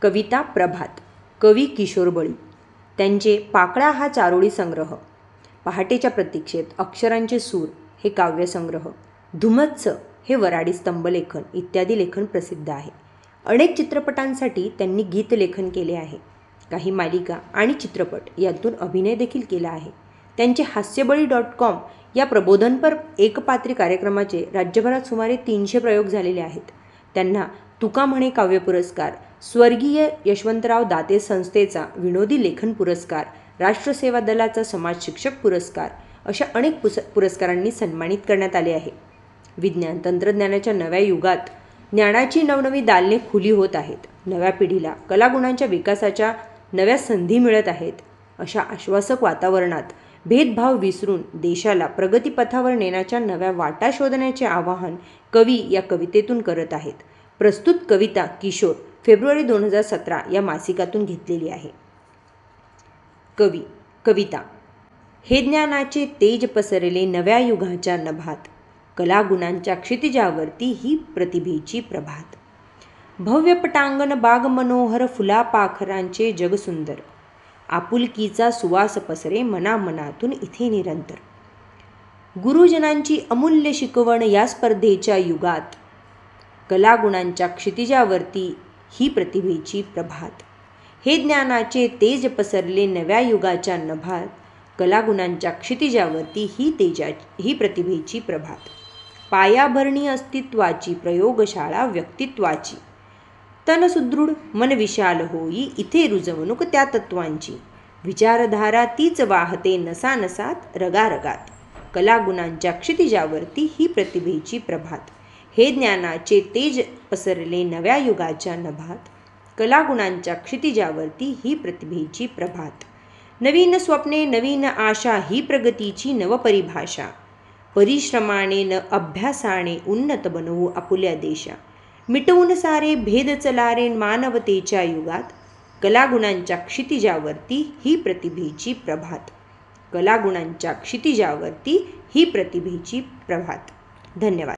कविता प्रभात, कवी किशोर बळी. त्यांचे पाकळा हा चारोळी संग्रह, पहाटेच्या प्रतीक्षेत, अक्षरांचे सूर हे काव्यसंग्रह, धुमत्स हे वराडी स्तंभलेखन इत्यादी लेखन प्रसिद्ध आहे. अनेक चित्रपटांसाठी त्यांनी गीतलेखन केले आहे. काही मालिका आणि चित्रपट यातून अभिनय देखील केला आहे. त्यांचे हास्यबळी.com या प्रबोधनपर एकपात्री कार्यक्रमाचे राज्यभरात सुमारे 300 प्रयोग झालेले आहेत. त्यांना तुका म्हणे काव्य पुरस्कार, स्वर्गीय यशवंतराव दाते संस्थेचा विनोदी लेखन पुरस्कार, राष्ट्रसेवा दलाचा समाज शिक्षक पुरस्कार अशा अनेक पुरस्कारांनी सन्मानित करण्यात आले आहे. विज्ञान तंत्रज्ञानाच्या नव्या युगात ज्ञानाची नवनवी दालने खुली होत आहेत. नव्या पिढीला कलागुणांच्या विकासाच्या नव्या संधी मिळत आहेत. अशा आश्वासक वातावरणात भेदभाव विसरून देशाला प्रगतीपथावर नेण्याच्या नव्या वाटा शोधण्याचे आवाहन कवी या कवितेतून करत आहेत. प्रस्तुत कविता किशोर फेब्रुवारी 2017 या मासिकातून घेतलेली आहे. कविता. हे ज्ञानाचे तेज पसरले नव्या युगाच्या नभात, कलागुणांच्या क्षितिजावरती ही प्रतिभेची प्रभात. भव्य पटांगण बाग मनोहर, फुलापाखरांचे जग सुंदर, आपुलकीचा सुवास पसरे मनामनातून इथे निरंतर. गुरुजनांची अमूल्य शिकवण या स्पर्धेच्या युगात, कलागुणांच्या क्षितिजावरती ही प्रतिभेची प्रभात. हे ज्ञानाचे तेज पसरले नव्या युगाच्या नभात, कलागुणांच्या क्षितिजावरती ही प्रतिभेची प्रभात. पायाभरणी अस्तित्वाची, प्रयोगशाळा व्यक्तित्वाची, तन सुदृढ मन विशाल होई, इथे रुजवणूक त्या तत्वांची. विचारधारा तीच वाहते नसानसात रगारगात, कलागुणांच्या क्षितिजावरती ही प्रतिभेची प्रभात. हे ज्ञानाचे तेज पसरले नव्या युगाच्या नभात, कलागुणांच्या क्षितिजावरती ही प्रतिभेची प्रभात. नवीन स्वप्ने नवीन आशा ही प्रगतीची नवपरिभाषा, परिश्रमाने न अभ्यासाने उन्नत बनवू आपुल्या देशा. मिटवून सारे भेद चलारे मानवतेच्या युगात, कलागुणांच्या क्षितिजावरती ही प्रतिभेची प्रभात. कलागुणांच्या क्षितिजावरती ही प्रतिभेची प्रभात. धन्यवाद.